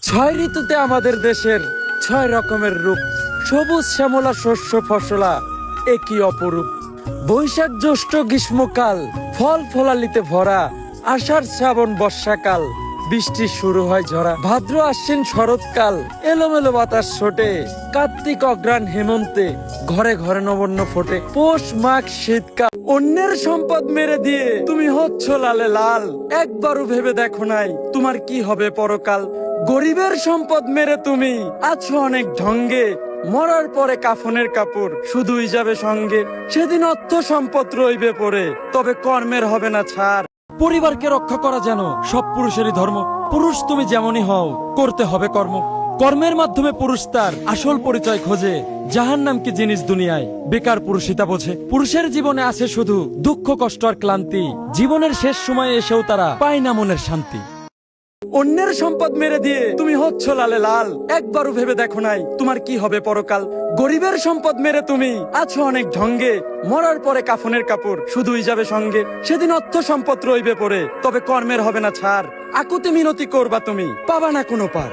ছয় ঋতুতে আমাদের দেশের ছয় রকমের রূপ, সবুজ শ্যামলা শস্য ফসলা একই অপরূপ। বৈশাখ জ্যৈষ্ঠ গ্রীষ্মকাল, ফল ফলালিতে ভরা। আষাঢ় শ্রাবণ বর্ষাকাল, বৃষ্টি শুরু হয় ঝরা। ভাদ্র আশ্বিন শরৎকাল, এলোমেলো বাতাস ছোটে। কার্তিক অগ্রহায়ণ হেমন্তে, ঘরে ঘরে নবান্ন ফোটে। পৌষ মাঘ শীতকাল, অন্যের সম্পদ মেরে দিয়ে তুমি হচ্ছ লালে লাল। একবারও ভেবে দেখো নাই তোমার কি হবে পরকাল। গরিবের সম্পদ মেরে তুমি আছো অনেক ঢঙ্গে। মরার পরে কাফনের কাপড় শুধুই যাবে সঙ্গে। সেদিন অর্থ সম্পদ রইবে পড়ে, তবে কর্মের হবে না ছাড়। পরিবারকে রক্ষা করা যেন সব পুরুষেরই ধর্ম। পুরুষ তুমি যেমনই হও, করতে হবে কর্ম। কর্মের মাধ্যমে পুরুষ তার আসল পরিচয় খোঁজে। জাহান্নাম কি জিনিস দুনিয়ায়, বেকার পুরুষই তা বোঝে। পুরুষের জীবনে আছে শুধু দুঃখ কষ্ট আর ক্লান্তি। জীবনের শেষ সময়ে এসেও তারা পায় না মনের শান্তি। অন্যের সম্পদ মেরে দিয়ে তুমি হচ্ছ লালে লাল। একবারও ভেবে দেখো নাই তোমার কি হবে পরকাল। গরিবের সম্পদ মেরে তুমি আছো অনেক ঢঙ্গে। মরার পরে কাফনের কাপড় শুধুই যাবে সঙ্গে। সেদিন অর্থ সম্পদ রইবে পড়ে, তবে কর্মের হবে না ছাড়। আকুতি মিনতি করবা তুমি, পাবা না কোনো পার।